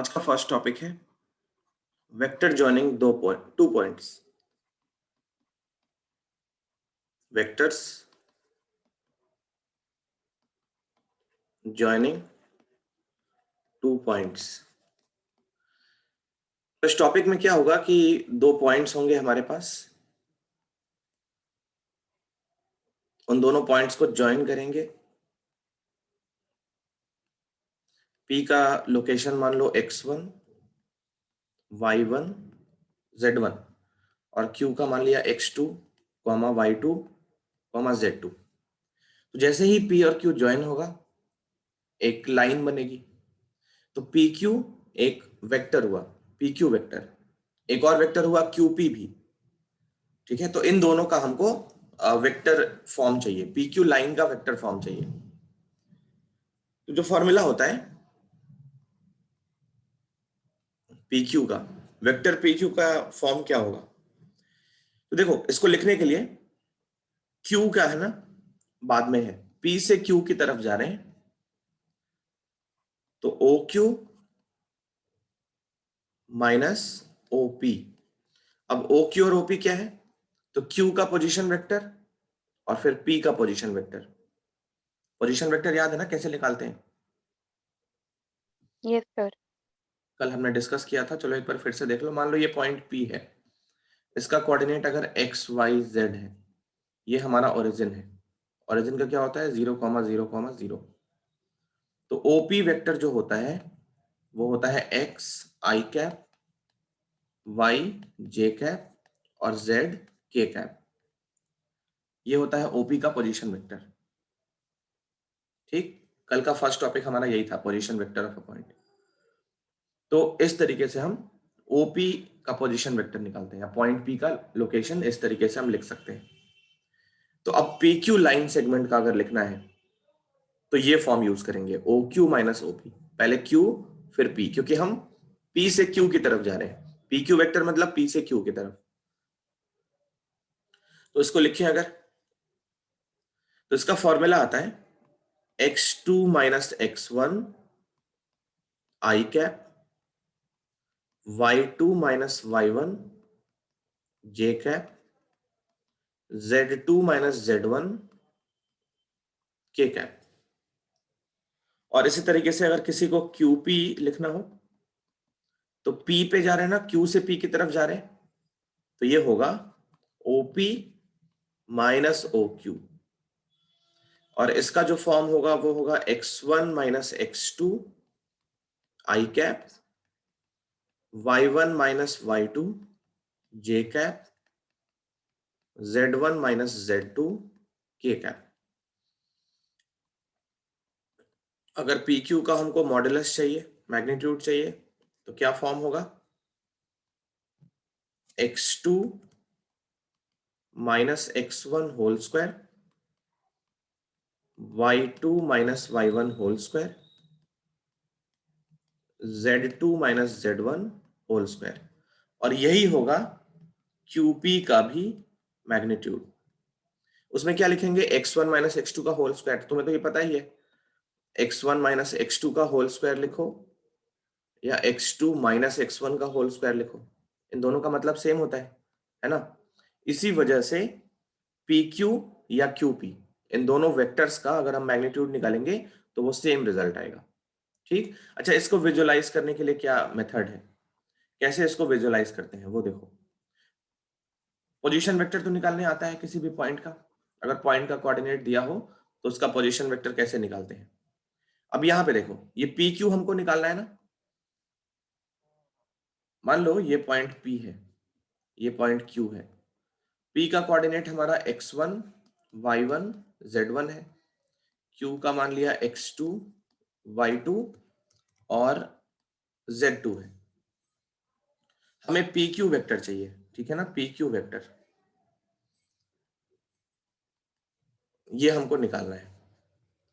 आज का first topic है vector joining two points. Vectors joining two points. तो इस टॉपिक में क्या होगा कि दो पॉइंट्स होंगे हमारे पास, उन दोनों पॉइंट्स को ज्वाइन करेंगे। P का लोकेशन मान लो x1, y1, z1 और Q का मान लिया x2, y2, z2। तो जैसे ही P और Q ज्वाइन होगा एक लाइन बनेगी, तो PQ एक वेक्टर हुआ, PQ वेक्टर। एक और वेक्टर हुआ QP भी। ठीक है, तो इन दोनों का हमको वेक्टर फॉर्म चाहिए, PQ लाइन का वेक्टर फॉर्म चाहिए। तो जो फॉर्मूला होता है PQ का, वेक्टर PQ का फॉर्म क्या होगा? तो देखो, इसको लिखने के लिए Q क्या है ना, बाद में है, P से Q की तरफ जा रहे हैं, तो OQ माइनस OP। अब OQ और OP क्या है? तो Q का पोजीशन वेक्टर और फिर P का पोजीशन वेक्टर। पोजीशन वेक्टर याद है ना कैसे निकालते हैं? Yes sir. कल हमने डिस्कस किया था, चलो एक बार फिर से देख लो। मान लो ये पॉइंट P है, इसका कोऑर्डिनेट अगर x y z है, ये हमारा ओरिजिन है। ओरिजिन का क्या होता है? 0,0,0। तो OP वेक्टर जो होता है वो होता है x i cap, y j cap और z k कैप। ये होता है OP का पोजीशन वेक्टर। ठीक, कल का फर्स्ट टॉपिक हमारा यही था, position vector of a point. तो इस तरीके से हम OP का पोजीशन वेक्टर निकालते हैं, या पॉइंट P का लोकेशन इस तरीके से हम लिख सकते हैं। तो अब PQ लाइन सेगमेंट का अगर लिखना है तो ये फॉर्म यूज करेंगे, OQ माइनस OP। पहले Q फिर P, क्योंकि हम P से Q की तरफ जा रहे हैं। PQ वेक्टर मतलब P से Q की तरफ। तो इसको लिखें अगर, तो इसका फॉर्मूला आता है x2 minus x1 i cap, y2 minus y1 j cap, z2 minus z1 k cap. और इसी तरीके से अगर किसी को QP लिखना हो तो P पे जा रहे हैं ना, Q से P की तरफ जा रहे हैं, तो ये होगा OP माइनस OQ। और इसका जो फॉर्म होगा वो होगा x1 minus x2 i cap, y1 minus y2 j cap, z1 minus z2 k cap. अगर PQ का हमको मॉडुलस चाहिए, मैग्नीट्यूड चाहिए, तो क्या फॉर्म होगा? x2 minus x1 whole square, y2 minus y1 whole square, z2 minus z1 whole square. और यही होगा QP का भी मैग्नीट्यूड। उसमें क्या लिखेंगे? x1 माइनस x2 का होल स्क्वायर, तुम्हें तो ये पता ही है। x1 माइनस x2 का होल स्क्वायर लिखो या x2 माइनस x1 का होल स्क्वायर लिखो, इन दोनों का मतलब सेम होता है ना। इसी वजह से PQ या QP, इन दोनों वेक्टर्स का अगर हम मैग्नीट्यूड निकालेंगे तो वो सेम रिजल्ट आएगा। ठीक, अच्छा, इसको विजुअलाइज करने के लिए क्या मेथड है, कैसे इसको विजुअलाइज करते हैं वो देखो। पोजीशन वेक्टर तो निकालने आता है किसी भी पॉइंट का। अगर पॉइंट का कोऑर्डिनेट दिया हो तो उसका पोजीशन वेक्टर कैसे निकालते हैं? अब यहां पे देखो, ये PQ हमको निकालना है ना। मान लो ये पॉइंट P है, ये पॉइंट Q है। P का कोऑर्डिनेट हमारा x1 y1 z1 है, Q का मान लिया x2 y2 और z2 है। हमें PQ वेक्टर चाहिए, ठीक है ना, PQ वेक्टर ये हमको निकालना है।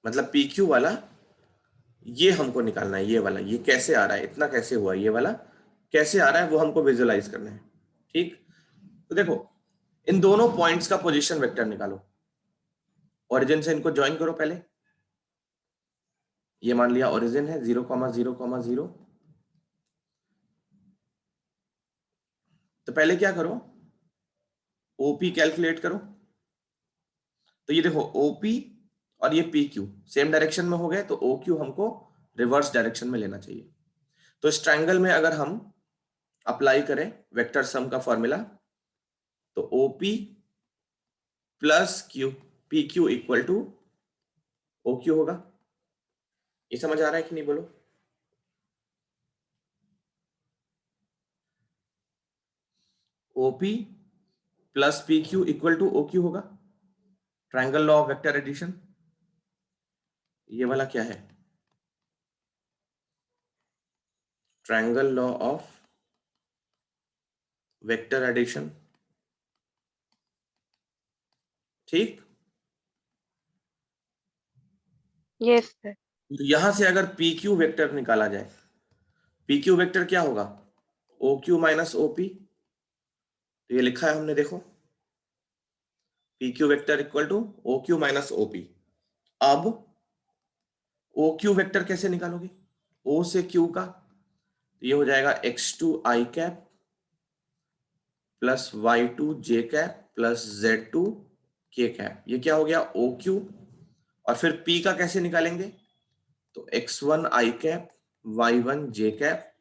मतलब PQ वाला ये हमको निकालना है, ये वाला, ये कैसे आ रहा है, इतना कैसे हुआ, ये वाला कैसे आ रहा है वो हमको विजुअलाइज करना है। ठीक, तो देखो, इन दोनों पॉइंट्स का पोजीशन वेक्टर निकालो। ओरिजिन से इनको ज्वाइन करो पहले। ये मान लिया ओरिजिन है 0,0,0, तो पहले क्या करो, ओपी कैलकुलेट करो। तो ये देखो ओपी और ये पी क्यू सेम डायरेक्शन में हो गए, तो ओ क्यू हमको रिवर्स डायरेक्शन में लेना चाहिए। तो इस ट्रायंगल में अगर हम अप्लाई करें वेक्टर सम का फॉर्मूला, तो OP plus Q P Q equal to O Q होगा। ये समझ आ रहा है कि नहीं, बोलो। OP plus P Q equal to O Q होगा, triangle law of vector addition. ये वाला क्या है, triangle law of vector addition, ठीक। Yes sir. तो यहां से अगर पी क्यू वेक्टर निकाला जाए, पी क्यू वेक्टर क्या होगा, ओ क्यू माइनस ओपी। तो ये लिखा है हमने, देखो P Q vector equal to O Q minus OP. अब ओ क्यू वेक्टर कैसे निकालोगे, ओ से क्यू का, तो ये हो जाएगा x two i cap plus y two j cap plus z two k cap. ये क्या हो गया, ओ क्यू। और फिर पी का कैसे निकालेंगे, तो एक्स वन आई कैप, वाई वन जे कैप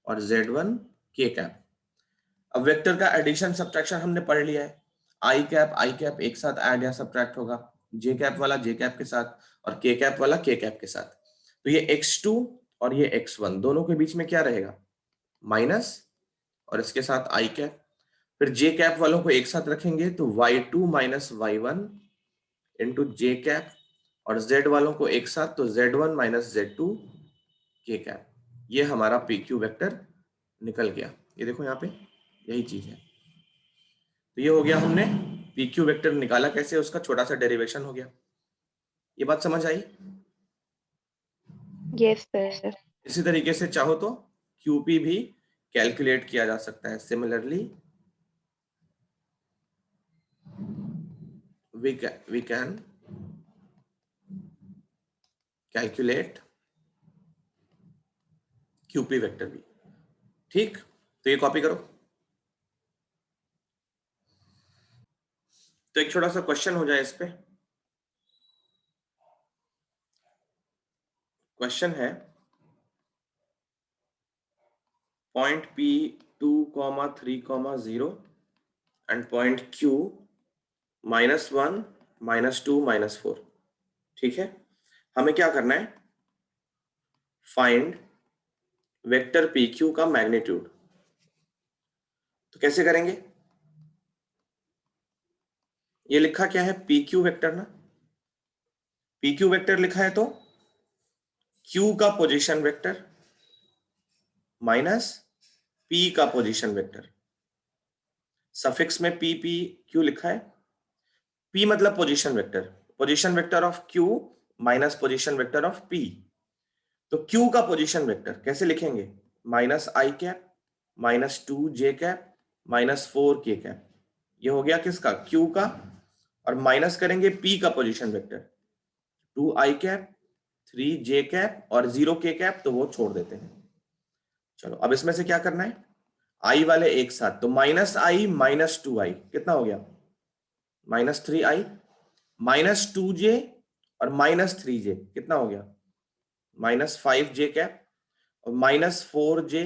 और जेड वन के कैप। अब वेक्टर का एडिशन सब्ट्रैक्शन हमने पढ़ लिया है, आई कैप एक साथ ऐड या सब्ट्रैक्ट होगा, जे कैप वाला जे कैप के साथ और के कैप वाला के कैप के साथ। तो ये x2 और ये x1 दोनों के बीच में क्या रहेगा, माइनस, और इसके साथ आई कैप। फिर जे कैप वालों को एक साथ रखेंगे तो y2 minus Y one into J cap, और z वालों को एक साथ तो z1 माइनस z2 के कैप। ये हमारा पी क्यू वेक्टर निकल गया। ये देखो यहाँ पे यही चीज है। तो ये हो गया, हमने पी क्यू वेक्टर निकाला कैसे, उसका छोटा सा डेरिवेशन हो गया। ये बात समझ आई। Yes sir. इसी तरीके से चाहो तो क्यूपी भी कैलकुलेट किया जा सकता है। Similarly we can calculate QP vector भी, ठीक। तो ये कॉपी करो। तो एक छोटा सा क्वेश्चन हो जाए इस पे। क्वेश्चन है point P 2,3,0 and point Q -1 -2 -4, ठीक है। हमें क्या करना है, फाइंड वेक्टर पी क्यू का मैग्नीट्यूड। तो कैसे करेंगे, ये लिखा क्या है, पी क्यू वेक्टर ना, पी क्यू वेक्टर लिखा है तो क्यू का पोजीशन वेक्टर माइनस पी का पोजीशन वेक्टर। सफिक्स में पी पी क्यू लिखा है, पी मतलब position vector of Q minus position vector of P. तो क्यू का पोजीशन वेक्टर कैसे लिखेंगे, माइनस आई कैप माइनस 2 जे कैप माइनस 4 के कैप। ये हो गया किसका, क्यू का। और माइनस करेंगे पी का पोजीशन वेक्टर, 2 आई कैप 3 जे कैप और 0 के कैप, तो वो छोड़ देते हैं। चलो अब इसमें से क्या करना है, आई वाले एक साथ, तो माइनस आई माइनस 2 आई कितना हो गया, माइनस 3 आई, माइनस 2 जे और माइनस 3 जे कितना हो गया, माइनस 5 जे कैप और माइनस 4 जे,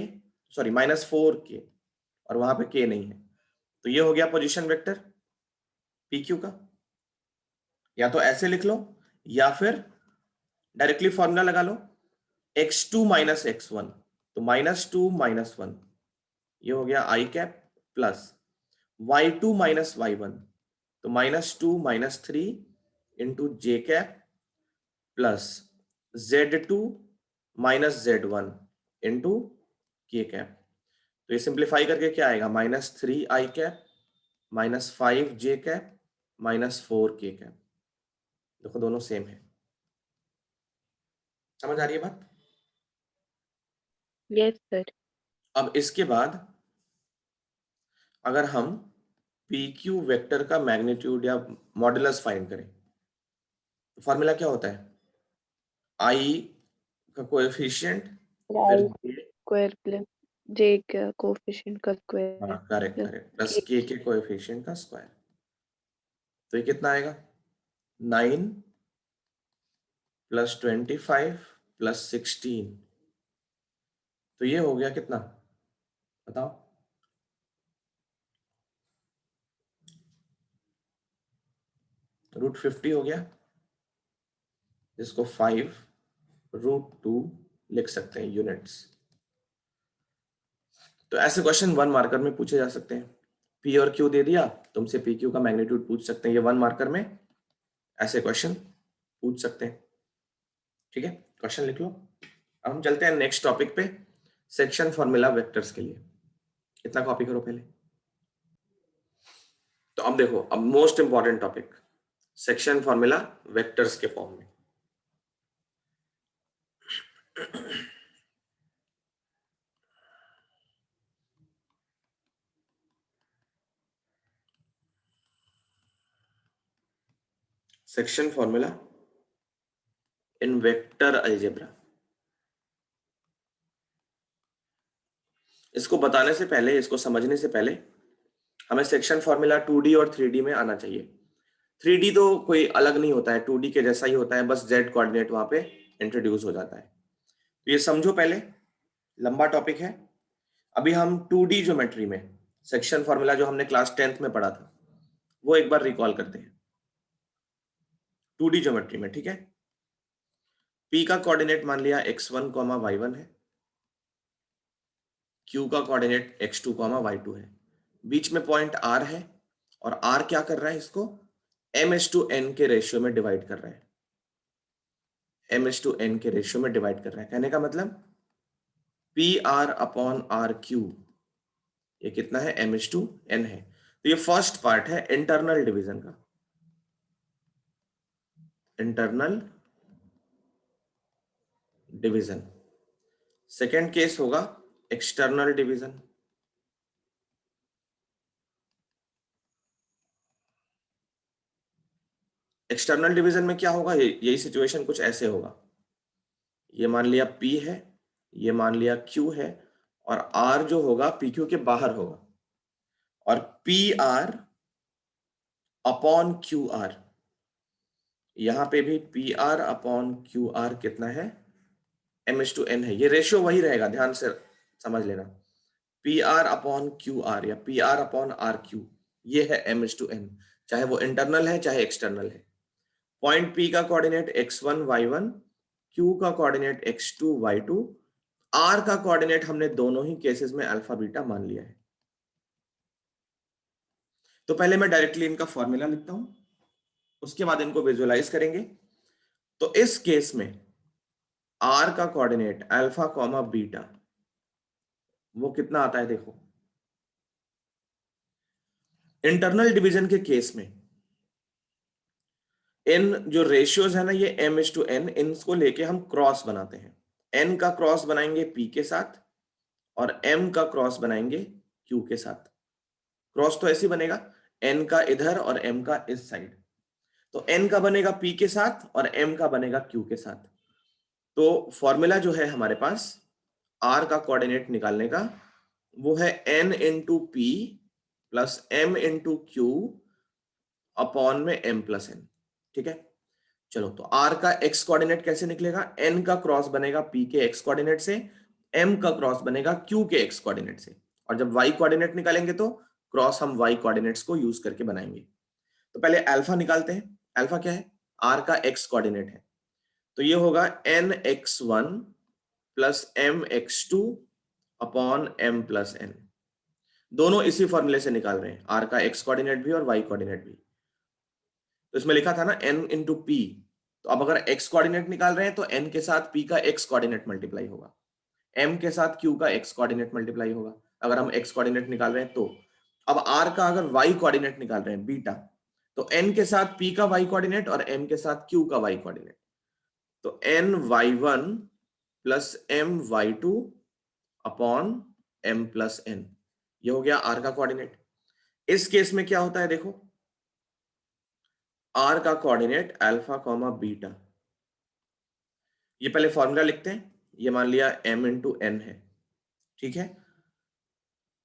सॉरी माइनस 4 के, और वहां पे के नहीं है। तो ये हो गया पोजीशन वेक्टर पी क्यू का। या तो ऐसे लिख लो या फिर डायरेक्टली फॉर्मूला लगा लो, x2 माइनस x1, तो -2 -1, ये हो गया आई cap plus y2 minus y1, तो -2 -3 into J cap plus z2 minus z1 into K cap. तो ये सिंप्लीफाई करके क्या आएगा, -3 आई कैप -5 जे कैप -4 के कैप। देखो दोनों सेम है, समझ आ रही है बात। Yes sir. अब इसके बाद अगर हम पी क्यू वेक्टर का मैग्नीट्यूड या मॉडुलस फाइंड करें, तो फॉर्मूला क्या होता है, आई का कोएफिशिएंट फिर आई j स्क्वायर प्लस जे का कोएफिशिएंट का स्क्वायर हाँ करेक्ट प्लस करेक्ट, प्लस के। के कोएफिशिएंट का स्क्वायर। तो ये कितना आएगा? 9 प्लस 25 प्लस 16। तो ये हो गया कितना, बताओ? √50 हो गया, जिसको 5√2 लिख सकते हैं यूनिट्स। तो ऐसे क्वेश्चन 1 मार्कर में पूछे जा सकते हैं। पी और क्यू दे दिया, तुमसे पी क्यू का मैग्नीट्यूड पूछ सकते हैं, ये 1 मार्कर में ऐसे क्वेश्चन पूछ सकते हैं। ठीक है, क्वेश्चन लिख लो। अब हम चलते हैं नेक्स्ट टॉपिक पे, सेक्शन फॉर्मूला वेक्टर्स के लिए। इतना कॉपी करो पहले। तो अब देखो, अब most important topic, section formula vectors के फॉर्म में। Section formula in vector algebra. इसको बताने से पहले, इसको समझने से पहले हमें सेक्शन फॉर्मूला 2D और 3D में आना चाहिए। 3D तो कोई अलग नहीं होता है, 2D के जैसा ही होता है, बस Z कोऑर्डिनेट वहां पे इंट्रोड्यूस हो जाता है। तो ये समझो पहले, लंबा टॉपिक है। अभी हम 2D ज्योमेट्री में सेक्शन फॉर्मूला जो हमने क्लास 10th में पढ़ा था, वो एक बार रिकॉल करते हैं 2D ज्योमेट्री में। ठीक है, P का कोऑर्डिनेट मान लिया x1, y1 है, Q का कोऑर्डिनेट x2, y2 है, बीच में पॉइंट R है, और R क्या कर रहा है, इसको m/n के रेशियो में डिवाइड कर रहा है। m/n के रेशियो में डिवाइड कर रहा है, कहने का मतलब PR/RQ ये कितना है, m/n है। तो ये फर्स्ट पार्ट है इंटरनल डिवीजन का, इंटरनल डिवीजन। सेकेंड केस होगा एक्सटर्नल डिवीजन। एक्सटर्नल डिवीजन में क्या होगा, यही सिचुएशन कुछ ऐसे होगा। ये मान लिया P है, ये मान लिया Q है, और R जो होगा PQ के बाहर होगा, और PR अपॉन QR, यहां पे भी PR अपॉन QR कितना है, m/n है। ये रेशियो वही रहेगा, ध्यान से समझ लेना। PR अपॉन QR या PR अपॉन RQ, ये है m/n, चाहे वो इंटरनल है चाहे एक्सटर्नल है। पॉइंट P का कोऑर्डिनेट x1 y1, Q का कोऑर्डिनेट x2 y2, R का कोऑर्डिनेट हमने दोनों ही केसेस में अल्फा बीटा मान लिया है। तो पहले मैं डायरेक्टली इनका फॉर्मूला लिखता हूं, उसके बाद इनको विजुअलाइज करेंगे। तो इस केस में R का कोऑर्डिनेट अल्फा कॉमा बीटा वो कितना आता है, देखो इंटरनल डिवीजन के केस में इन जो रेशियोज है ना, ये m/n, इनको लेके हम क्रॉस बनाते हैं। n का क्रॉस बनाएंगे p के साथ, और m का क्रॉस बनाएंगे q के साथ। क्रॉस तो ऐसे बनेगा, n का इधर और m का इस साइड। तो n का बनेगा p के साथ और m का बनेगा q के साथ। तो फॉर्मूला जो है हमारे पास r का कोऑर्डिनेट निकालने का, वो है n into p plus m into Q upon में m प्लस n। ठीक है, चलो तो r का x कोऑर्डिनेट कैसे निकलेगा, n का क्रॉस बनेगा p के x कोऑर्डिनेट से, m का क्रॉस बनेगा q के x कोऑर्डिनेट से, और जब y कोऑर्डिनेट निकालेंगे तो क्रॉस हम y कोऑर्डिनेट्स को यूज करके बनाएंगे। तो पहले अल्फा निकालते हैं। अल्फा क्या है, r का x कोऑर्डिनेट है, तो ये होगा nx1 plus mx2 upon m plus n। दोनों इसी फॉर्मूले से निकाल रहे हैं, r का x कोऑर्डिनेट भी और y कोऑर्डिनेट भी। तो इसमें लिखा था ना n इंटू पी, तो अब अगर x कोऑर्डिनेट निकाल रहे हैं तो n के साथ p का x कोऑर्डिनेट मल्टीप्लाई होगा, m के साथ q का x कोऑर्डिनेट मल्टीप्लाई होगा, अगर हम x कोऑर्डिनेट निकाल रहे हैं तो। अब r का अगर y कोऑर्डिनेट निकाल रहे हैं बीटा, तो n के साथ p का y कोऑर्डिनेट और m के साथ q का y कोऑर्डिनेट, तो ny1 plus my2 upon m plus n, ये हो गया r का कोऑर्डिनेट। इस केस में क्या होता है, देखो r का कोऑर्डिनेट अल्फा कॉमा बीटा, ये पहले फॉर्मूला लिखते हैं। ये मान लिया m इंटू n है, ठीक है,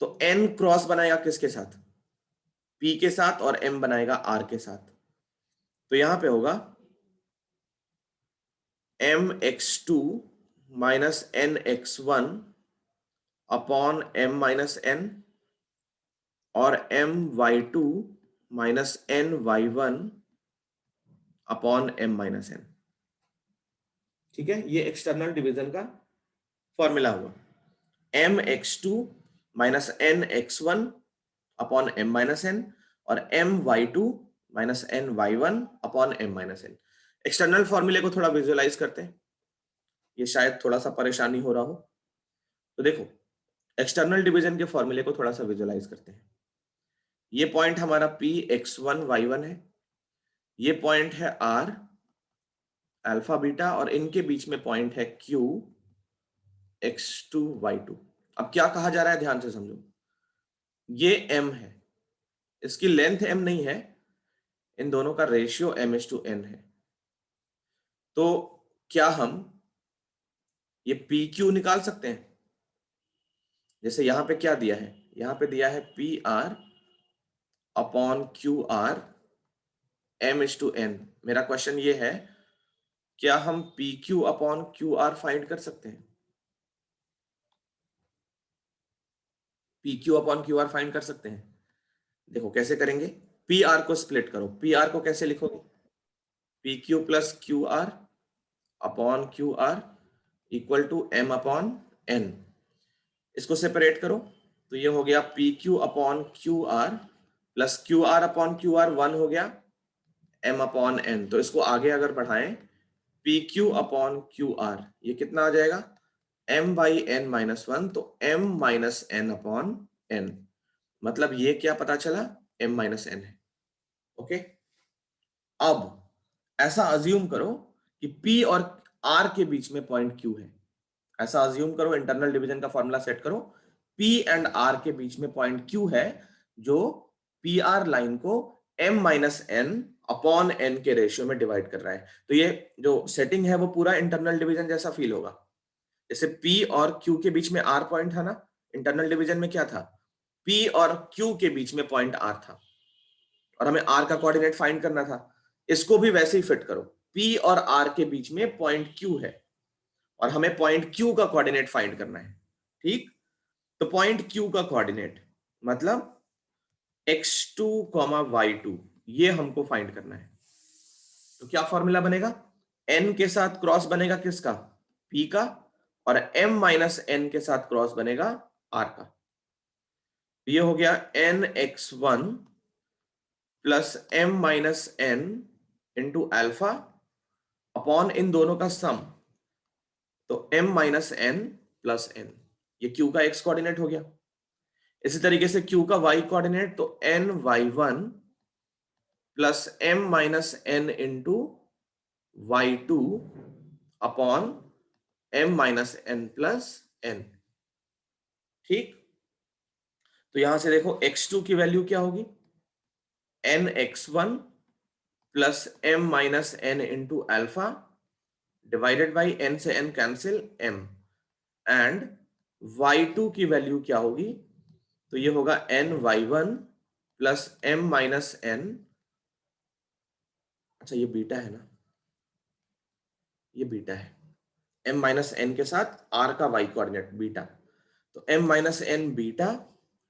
तो n क्रॉस बनाएगा किसके साथ? p के साथ, और m बनाएगा r के साथ। तो यहां पे होगा mx2 minus nx1 upon m minus n, और my2 minus ny1 upon m minus n। ठीक है, ये एक्सटर्नल डिवीजन का फॉर्मूला हुआ। mx2 minus nx1 upon m minus n, और my2 minus ny1 upon m minus n। External फॉर्मूले को थोड़ा विजुअलाइज करते हैं, ये शायद थोड़ा सा परेशानी हो रहा हो। तो देखो, एक्सटर्नल डिवीजन के फॉर्मूले को थोड़ा सा विजुअलाइज करते हैं। ये पॉइंट हमारा p x1 y1 है, ये पॉइंट है r अल्फा बीटा, और इनके बीच में पॉइंट है q x2 y2। अब क्या कहा जा रहा है, ध्यान से समझो। ये m है, इसकी लेंथ m नहीं है, इन दोनों का रेशियो m/n है। तो क्या हम ये PQ निकाल सकते हैं? जैसे यहां पे क्या दिया है, यहां पे दिया है PR अपॉन QR m/n। मेरा क्वेश्चन ये है, क्या हम PQ अपॉन QR फाइंड कर सकते हैं? PQ अपॉन QR फाइंड कर सकते हैं? देखो कैसे करेंगे। PR को स्प्लिट करो, PR को कैसे लिखोगे? PQ plus QR upon QR equal to m upon n। इसको सेपरेट करो, तो ये हो गया PQ upon QR plus QR upon QR 1 हो गया m अपॉन n। तो इसको आगे अगर बढ़ाएं, PQ अपॉन QR, ये कितना आ जाएगा? m बाई n माइनस 1, तो m minus n upon n। मतलब ये क्या पता चला, m माइनस n है। ओके, अब ऐसा अज्यूम करो कि P और R के बीच में पॉइंट Q है। ऐसा अज्यूम करो, इंटरनल डिवीजन का फॉर्मूला सेट करो, P एंड R के बीच में पॉइंट Q है, जो PR लाइन को m minus n upon n के रेशियो में डिवाइड कर रहा है। तो ये जो सेटिंग है वो पूरा इंटरनल डिवीजन जैसा फील होगा। जैसे P और Q के बीच में R पॉइंट था ना, इंटरनल डिवीजन में क्या था, P और Q के बीच में पॉइंट R था, और हमें R का कोऑर्डिनेट फाइंड करना था। इसको भी वैसे ही फिट करो, P और R के बीच में पॉइंट Q है, और हमें पॉइंट Q का कोऑर्डिनेट फाइंड करना है। ठीक, तो पॉइंट Q का कोऑर्डिनेट मतलब x2, y2, ये हमको फाइंड करना है। तो क्या फॉर्मूला बनेगा, n के साथ क्रॉस बनेगा किसका, P का, और m माइनस n के साथ क्रॉस बनेगा R का। ये हो गया nx1 plus m minus n into alpha upon इन दोनों का सम, तो m minus n plus n। ये q का x कोऑर्डिनेट हो गया। इसी तरीके से q का y कोऑर्डिनेट, तो ny1 plus m minus n into y2 upon m minus n plus n। ठीक, तो यहां से देखो x2 की वैल्यू क्या होगी, nx1 plus m minus n into alpha divided by n से n cancel m, and y2 की वैल्यू क्या होगी, तो ये होगा ny1 plus m minus n। अच्छा ये बीटा है ना, ये बीटा है, m माइनस n के साथ r का y कोऑर्डिनेट बीटा, तो m minus n beta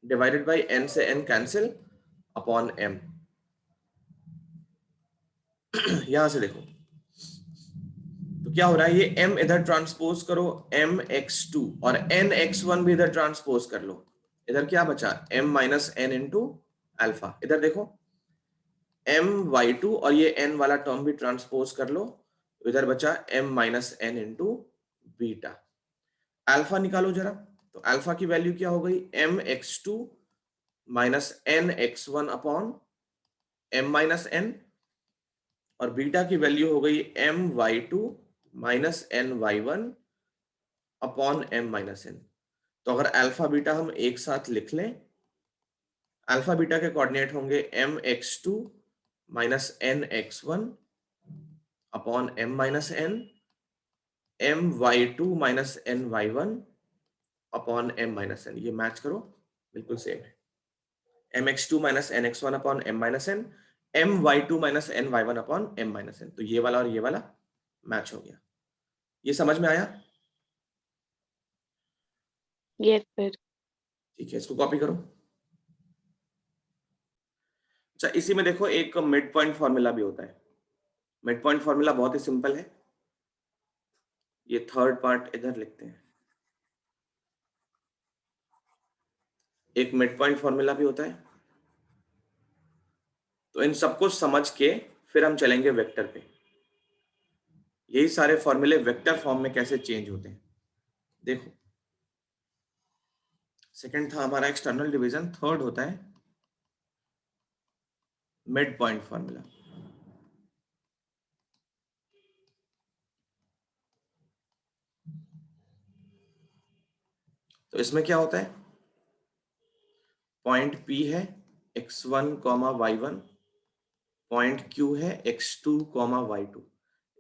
divided by n से n कैंसिल अपॉन m। यहां से देखो तो क्या हो रहा है, ये m इधर ट्रांसपोज करो mx2, और nx1 भी इधर ट्रांसपोज कर लो। इधर क्या बचा, m minus n into alpha. इधर देखो my2, और ये n वाला टर्म भी ट्रांसपोज कर लो, तो इधर बचा m minus n into beta. Alpha निकालो जरा, तो अल्फा की वैल्यू क्या हो गई, mx2 minus nx1 upon m minus n, और बीटा की वैल्यू हो गई my2 minus ny1 upon m minus n। तो अगर अल्फा बीटा हम एक साथ लिख लें, अल्फा बीटा के कोऑर्डिनेट होंगे mx2 minus nx1 upon m minus n, my2 minus ny1 upon m minus n। ये मैच करो, बिल्कुल सेम है। mx2 minus nx1 upon m minus n, my2 minus ny1 upon m minus n। तो ये वाला और ये वाला मैच हो गया। ये समझ में आया? Yes sir. ठीक है, इसको कॉपी करो। अच्छा, इसी में देखो एक मिड पॉइंट फॉर्मूला भी होता है। मिड पॉइंट फॉर्मूला बहुत ही सिंपल है। ये थर्ड पार्ट इधर लिखते हैं। एक मिड पॉइंट फॉर्मूला भी होता है। तो इन सबको समझ के फिर हम चलेंगे वेक्टर पे। यही सारे फॉर्मूले वेक्टर फॉर्म में कैसे चेंज होते हैं देखो। सेकंड था हमारा एक्सटर्नल डिवीजन, थर्ड होता है मिड पॉइंट फॉर्मूला। तो इसमें क्या होता है, पॉइंट P है x1 y1, पॉइंट Q है x2 y2,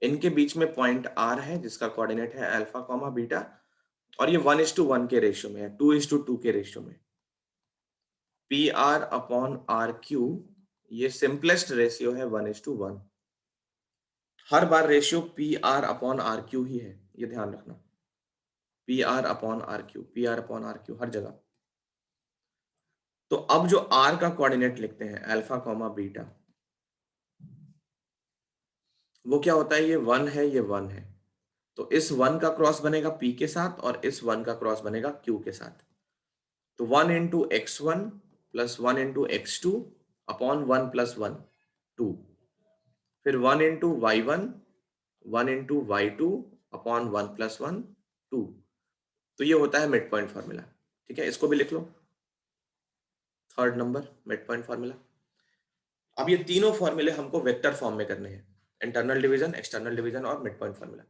इनके बीच में पॉइंट R है जिसका कोऑर्डिनेट है अल्फा बीटा, और ये 1:1 के रेशियो में है, 2:2 के रेशियो में। P R upon R Q, ये सिंपलेस्ट रेशियो है 1:1। हर बार ratio P R upon R Q ही है, ये ध्यान रखना। P R upon R Q, P R upon R Q हर जगह। तो अब जो आर का कोऑर्डिनेट लिखते हैं अल्फा बीटा, वो क्या होता है, ये 1 है, ये 1 है। तो इस 1 का क्रॉस बनेगा P के साथ और इस 1 का क्रॉस बनेगा Q के साथ। तो 1 into x1 plus 1 into x2 upon 1 plus 1 2, फिर 1 into y1, 1 into y2 upon 1 plus 1 2। तो ये होता है मिड पॉइंट फॉर्मूला। ठीक है, इसको भी लिख लो, third number mid point formula. अब ये तीनों फॉर्मूले हमको वेक्टर फॉर्म में करने हैं, इंटरनल डिवीजन, एक्सटर्नल डिवीजन और मिड पॉइंट फॉर्मूला।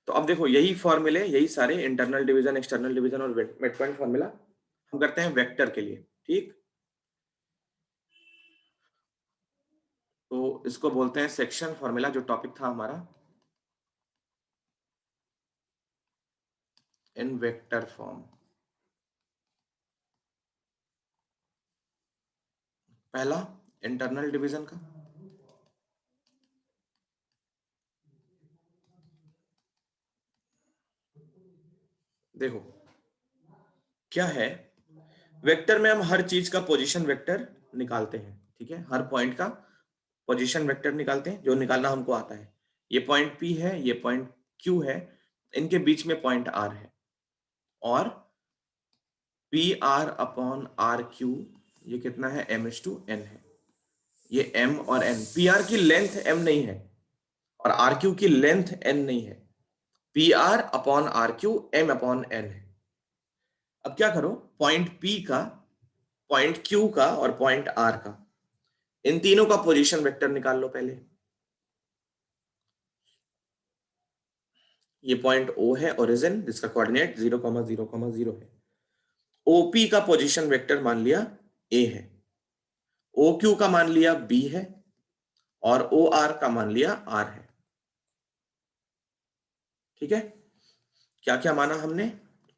तो अब देखो यही फॉर्मूले, यही सारे इंटरनल डिवीजन, एक्सटर्नल डिवीजन और मिड पॉइंट फॉर्मूला हम करते हैं वेक्टर के लिए। ठीक, तो इसको बोलते हैं सेक्शन फॉर्मूला, जो टॉपिक था हमारा इन वेक्टर फॉर्म। पहला इंटरनल डिवीजन का, देखो क्या है, वेक्टर में हम हर चीज का पोजीशन वेक्टर निकालते हैं। ठीक है, हर पॉइंट का पोजीशन वेक्टर निकालते हैं, जो निकालना हमको आता है। ये पॉइंट P है, ये पॉइंट Q है, इनके बीच में पॉइंट R है, और P R upon R Q ये कितना है, m/n है। ये m और n, पी आर की लेंथ m नहीं है और आर क्यू की लेंथ n नहीं है। P R upon R Q m upon n है। अब क्या करो, पॉइंट P का, पॉइंट Q का और पॉइंट R का, इन तीनों का पोजीशन वेक्टर निकाल लो पहले। ये पॉइंट O है ओरिजिन, जिसका कोऑर्डिनेट 0,0,0 है। OP का पोजीशन वेक्टर मान लिया A है, OQ का मान लिया B है, और OR का मान लिया R है। ठीक है, क्या क्या माना हमने,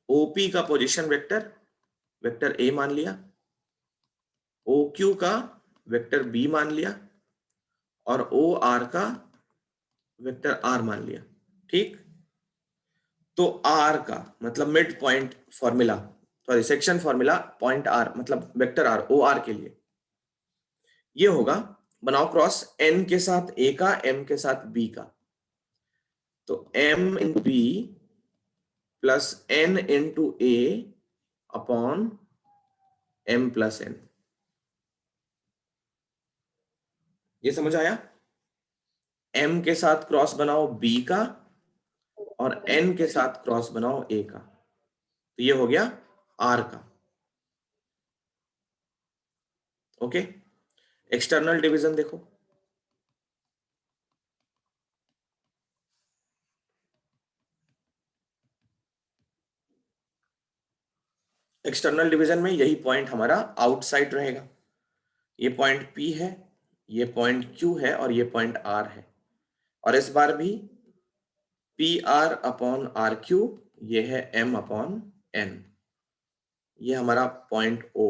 OP का पोजीशन वेक्टर वेक्टर A मान लिया, ओ क्यू का वेक्टर बी मान लिया और ओ आर का वेक्टर आर मान लिया। ठीक, तो आर का मतलब mid point formula, sorry section formula point R मतलब वेक्टर आर ओ आर के लिए ये होगा, बनाओ क्रॉस एन के साथ ए का, एम के साथ बी का, तो M in B plus N into A upon M plus N. ये समझ आया? एम के साथ क्रॉस बनाओ बी का और एन के साथ क्रॉस बनाओ ए का, तो ये हो गया आर का। ओके, एक्सटर्नल डिवीजन देखो, एक्सटर्नल डिवीजन में यही पॉइंट हमारा आउटसाइड रहेगा। ये पॉइंट P है, ये पॉइंट Q है और ये पॉइंट R है। और इस बार भी P R upon R Q, ये है M अपॉन N, ये हमारा पॉइंट O।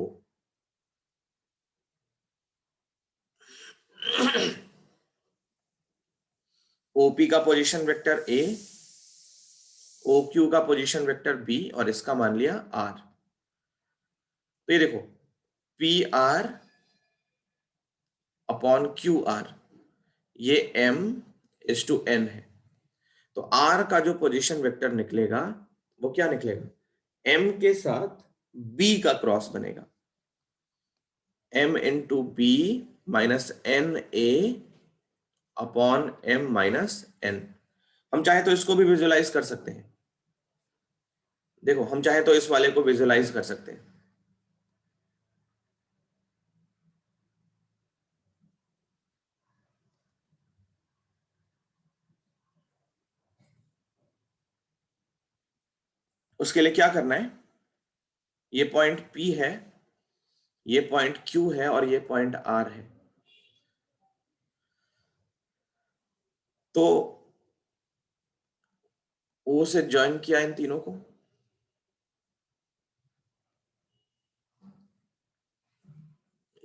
OP का पोजीशन वेक्टर A, OQ का पोजीशन वेक्टर B और इसका मान लिया R। तो ये देखो P R upon Q R, ये M इज टू N है, तो R का जो पोजीशन वेक्टर निकलेगा वो क्या निकलेगा, M के साथ B का क्रॉस बनेगा, M into B minus N A upon M minus N. हम चाहे तो इसको भी विजुलाइज कर सकते हैं, देखो हम चाहे तो इस वाले को विजुलाइज कर सकते हैं। उसके लिए क्या करना है, ये पॉइंट P है, ये पॉइंट Q है और ये पॉइंट R है, तो O से ज्वाइन किया इन तीनों को,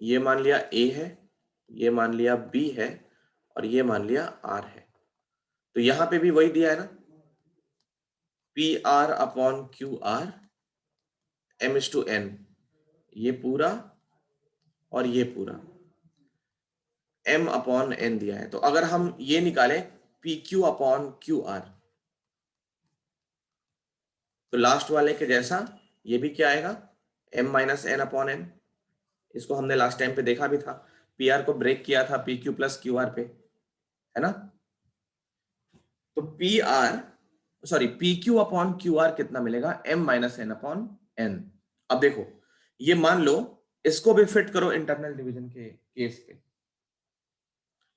ये मान लिया A है, ये मान लिया B है और ये मान लिया R है। तो यहां पे भी वही दिया है ना, P R upon Q R M is to N, ये पूरा और ये पूरा M अपॉन N दिया है। तो अगर हम ये निकालें P Q upon Q R, तो लास्ट वाले के जैसा ये भी क्या आएगा, M minus N upon N. इसको हमने लास्ट टाइम पे देखा भी था, पी आर को ब्रेक किया था P Q plus Q R पे, है ना। तो P R sorry P Q upon Q R कितना मिलेगा, M minus N upon N. अब देखो ये मान लो, इसको भी फिट करो इंटरनल डिवीजन के केस पे,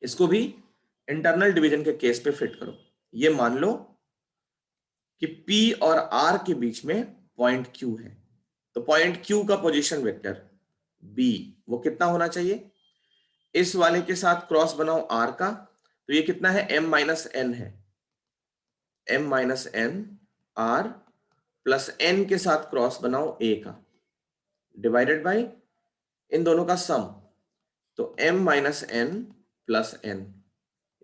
इसको भी इंटरनल डिवीजन के केस पे फिट करो। ये मान लो कि P और R के बीच में पॉइंट Q है, तो पॉइंट Q का पोजीशन वेक्टर B वो कितना होना चाहिए, इस वाले के साथ क्रॉस बनाओ R का, तो ये कितना है M माइनस एन है, M minus N R plus N के साथ क्रॉस बनाओ A का, डिवाइडेड बाई इन दोनों का सम, तो M minus N plus N,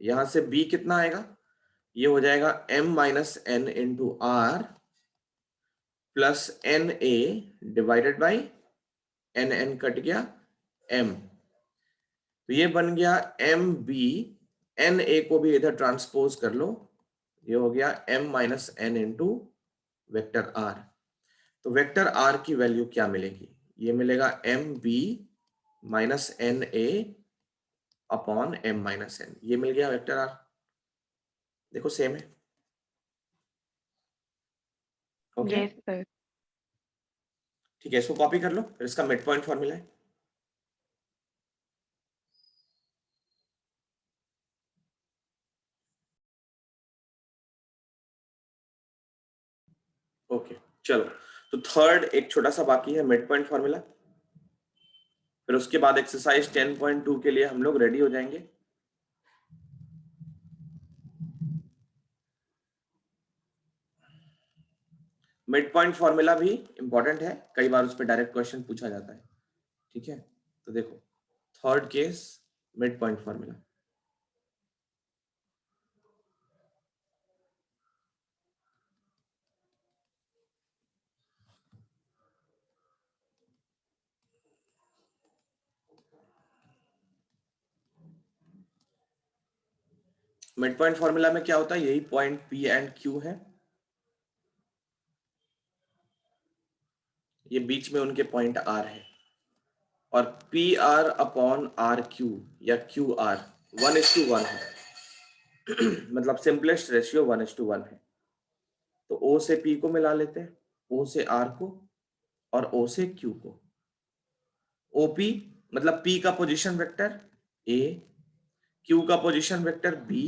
यहां से B कितना आएगा, ये हो जाएगा M minus N into R plus N A divided by N, N cut गया M, तो ये बन गया एम बी, एन ए को भी इधर ट्रांसपोज कर लो, ये हो गया M minus N into vector R। तो वेक्टर R की वैल्यू क्या मिलेगी, ये मिलेगा M B minus N A upon M minus N, ये मिल गया वेक्टर R। देखो सेम है। Okay yes sir. ठीक है, इसको कॉपी कर लो, फिर इसका मिड पॉइंट फॉर्मूला है। ओके चलो, तो थर्ड एक छोटा सा बाकी है मिड पॉइंट फॉर्मूला, फिर उसके बाद एक्सरसाइज 10.2 के लिए हम लोग रेडी हो जाएंगे। मिड पॉइंट फॉर्मूला भी इंपॉर्टेंट है, कई बार उस पर डायरेक्ट क्वेश्चन पूछा जाता है, ठीक है। तो देखो third case mid point formula, mid point formula में क्या होता है, यही पॉइंट P एंड Q है, ये बीच में उनके पॉइंट R है, और PR अपॉन RQ या QR 1:1 है मतलब सिंपलेस्ट रेशियो 1:1 है। तो O से P को मिला लेते हैं, O से R को और O से Q को। OP मतलब P का पोजीशन वेक्टर A, Q का पोजीशन वेक्टर B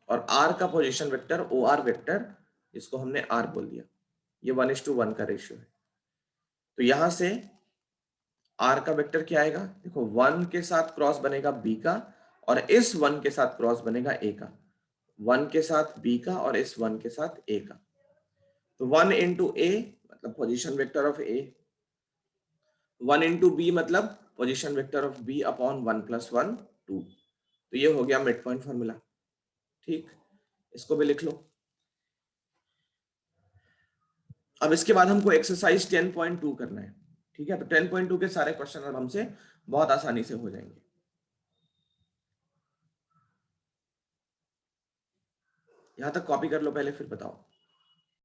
और R का पोजीशन वेक्टर OR वेक्टर, जिसको हमने R बोल दिया। ये 1:1 का रेशियो है। तो यहां से R का वेक्टर क्या आएगा, देखो 1 के साथ क्रॉस बनेगा B का और इस 1 के साथ क्रॉस बनेगा A का, 1 के साथ B का और इस 1 के साथ A का। तो 1 इंटू A मतलब position vector of A, 1 into B मतलब position vector of B upon 1 + 1 2। तो ये हो गया मिड पॉइंट फॉर्मूला। ठीक, इसको भी लिख लो। अब इसके बाद हमको एक्सरसाइज 10.2 करना है। ठीक है, तो 10.2 के सारे क्वेश्चन अब हमसे बहुत आसानी से हो जाएंगे। यहां तक कॉपी कर लो पहले, फिर बताओ।